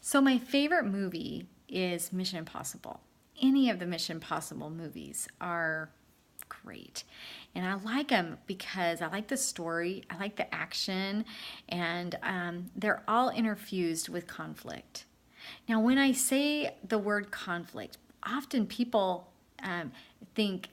So my favorite movie is Mission Impossible. Any of the Mission Impossible movies are great. And I like them because I like the story, I like the action, and they're all interfused with conflict. Now, when I say the word conflict, often people think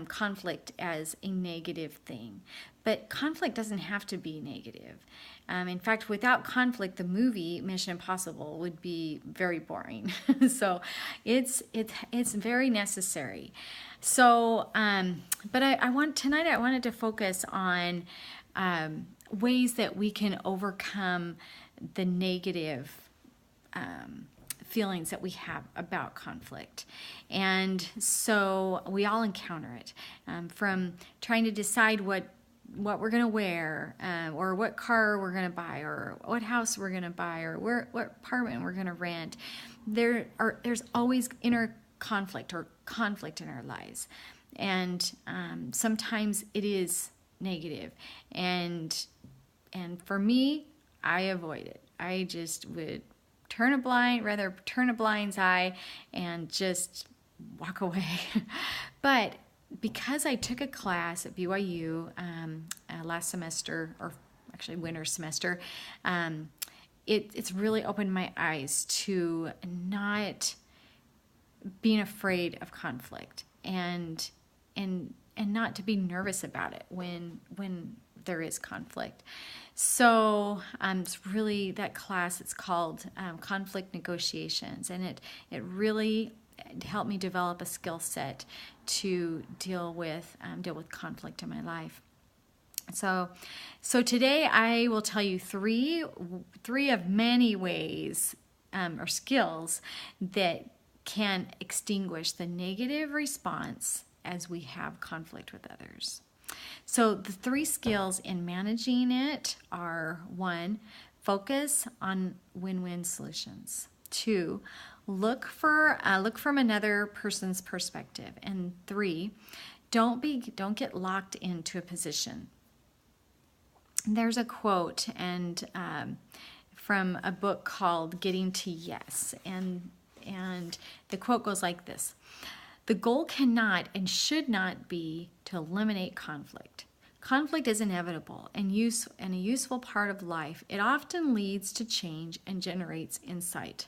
conflict as a negative thing, but conflict doesn't have to be negative. In fact, without conflict, the movie Mission Impossible would be very boring. So it's very necessary. So, but I wanted to focus on ways that we can overcome the negative feelings that we have about conflict. And so we all encounter it, from trying to decide what we're going to wear, or what car we're going to buy, or what house we're going to buy, or what apartment we're going to rent. There's always inner conflict or conflict in our lives. And sometimes it is negative. And for me, I avoid it. I just would turn a blind's eye and just walk away. But because I took a class at BYU last semester, or actually winter semester, it's really opened my eyes to not being afraid of conflict and not to be nervous about it when there is conflict. So it's really that class. It's called conflict negotiations, and it really helped me develop a skill set to deal with conflict in my life. So today I will tell you three of many ways or skills that can extinguish the negative response as we have conflict with others. So the three skills in managing it are: 1, focus on win-win solutions. 2, look from another person's perspective. And 3, don't get locked into a position. There's a quote from a book called Getting to Yes, and the quote goes like this: "The goal cannot and should not be to eliminate conflict. Conflict is inevitable and a useful part of life. It often leads to change and generates insight.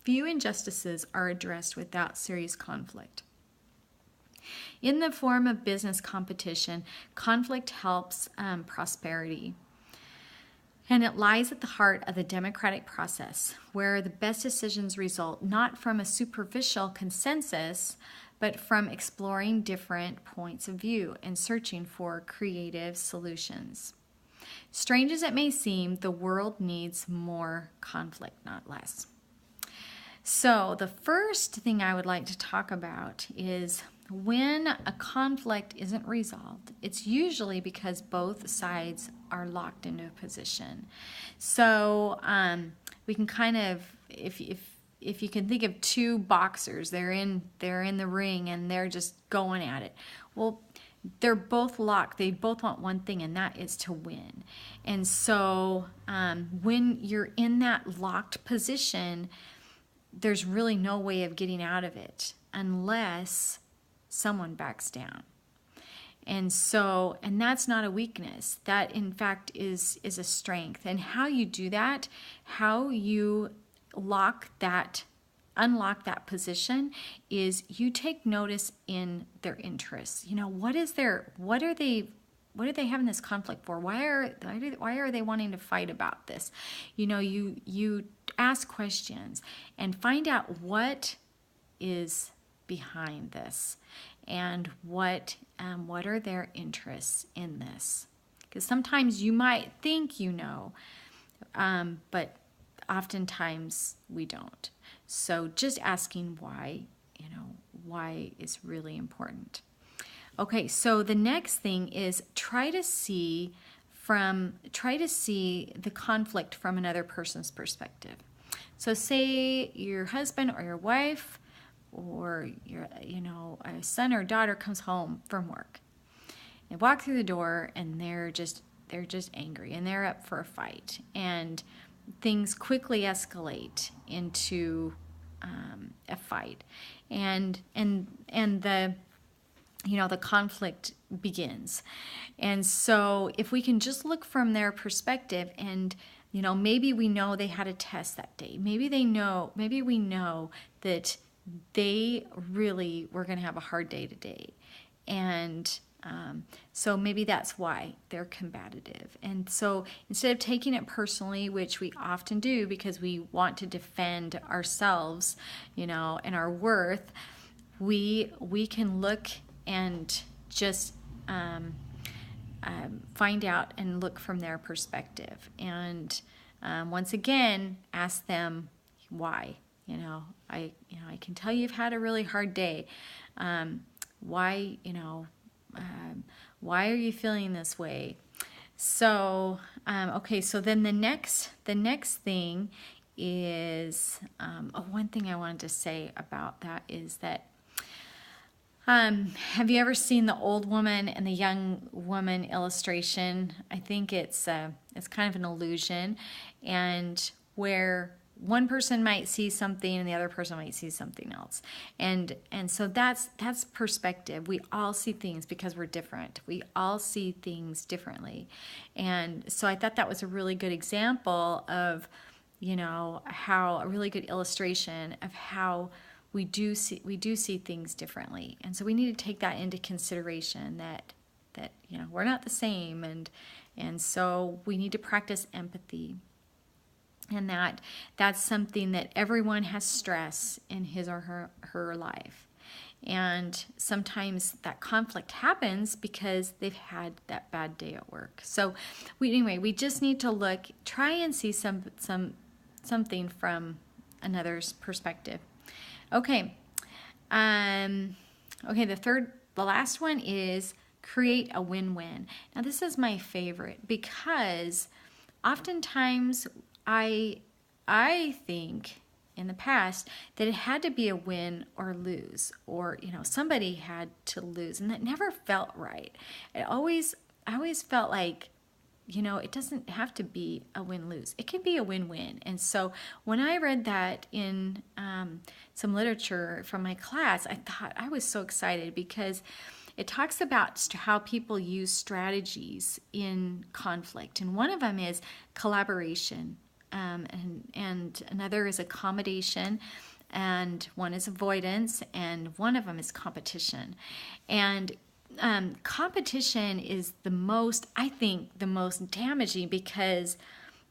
Few injustices are addressed without serious conflict. In the form of business competition, conflict helps prosperity. And it lies at the heart of the democratic process, where the best decisions result not from a superficial consensus, but from exploring different points of view and searching for creative solutions. Strange as it may seem, the world needs more conflict, not less." So the first thing I would like to talk about is when a conflict isn't resolved, it's usually because both sides are locked into a position. So we can kind of, if you can think of two boxers, they're in the ring and they're just going at it. Well, they're both locked. They both want one thing, and that is to win. And so when you're in that locked position, there's really no way of getting out of it unless someone backs down. And that's not a weakness. That, in fact, is a strength. And how you do that, how you unlock that position, is you take notice in their interests. What are they having this conflict for? Why are they wanting to fight about this? You ask questions and find out what is behind this and what are their interests in this. Because sometimes you might think but oftentimes we don't. So just asking why is really important. Okay, so the next thing is try to see the conflict from another person's perspective. So say your husband or your wife or a son or daughter comes home from work. They walk through the door and they're just angry and they're up for a fight. And things quickly escalate into a fight, and the the conflict begins. And so if we can just look from their perspective, and maybe we know they had a test that day, maybe we know that they really were going to have a hard day today, and so maybe that's why they're combative. And so instead of taking it personally, which we often do because we want to defend ourselves, and our worth, we can look and just find out and look from their perspective. And once again, ask them why. I can tell you've had a really hard day. Why, why are you feeling this way? So, okay, so then the next thing is, one thing I wanted to say about that is that, have you ever seen the old woman and the young woman illustration? I think it's kind of an illusion, and where one person might see something and the other person might see something else. And so that's perspective. We all see things because we're different. We all see things differently. And so I thought that was a really good example of, how a really good illustration of how we do see things differently. And so we need to take that into consideration, that we're not the same, and so we need to practice empathy. And that's something that everyone has stress in his or her life. And sometimes that conflict happens because they've had that bad day at work. So we just need to try and see something from another's perspective. Okay. The last one is create a win-win. Now this is my favorite because oftentimes I think in the past that it had to be a win or lose, or somebody had to lose, and that never felt right. I always felt like it doesn't have to be a win-lose. It can be a win-win. And so when I read that in some literature from my class, I was so excited because it talks about how people use strategies in conflict, and one of them is collaboration. And another is accommodation, and one is avoidance, and one of them is competition. And competition is the most damaging, because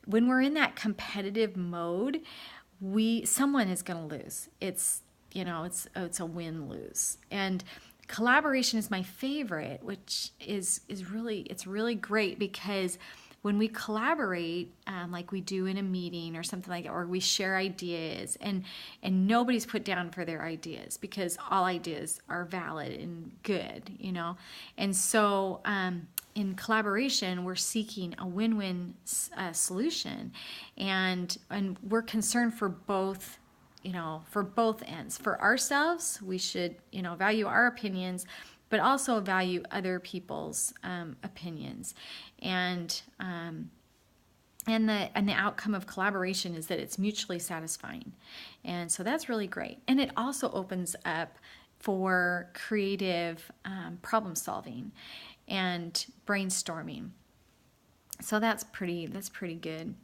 when we're in that competitive mode, someone is going to lose. It's a win-lose. And collaboration is my favorite, which is really great, because when we collaborate, like we do in a meeting or something like that, or we share ideas, and nobody's put down for their ideas, because all ideas are valid and good, And so in collaboration, we're seeking a win-win solution, and we're concerned for both, for both ends. For ourselves, we should, value our opinions, but also value other people's opinions. And the outcome of collaboration is that it's mutually satisfying. And so that's really great. And it also opens up for creative problem solving and brainstorming. So that's pretty good.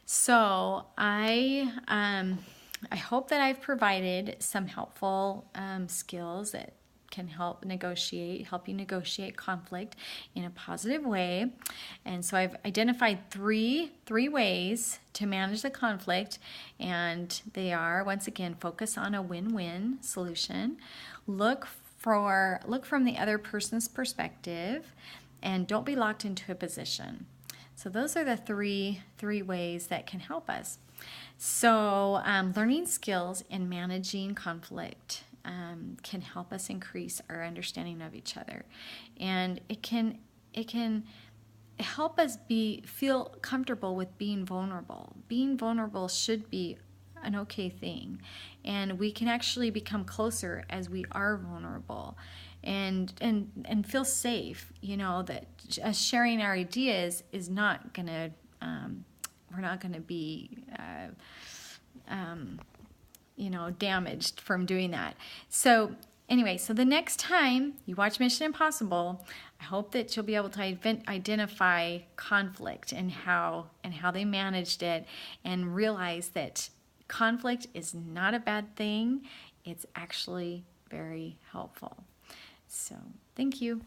So I hope that I've provided some helpful skills that can help you negotiate conflict in a positive way. And so I've identified three ways to manage the conflict, and they are, once again, focus on a win-win solution, look from the other person's perspective, and don't be locked into a position. So those are the three ways that can help us. So learning skills in managing conflict can help us increase our understanding of each other, and it can help us feel comfortable with being vulnerable. Being vulnerable should be an okay thing, and we can actually become closer as we are vulnerable, and feel safe. That sharing our ideas is not gonna going to be damaged from doing that. So anyway, so the next time you watch Mission Impossible, I hope that you'll be able to identify conflict and how they managed it, and realize that conflict is not a bad thing. It's actually very helpful. So thank you.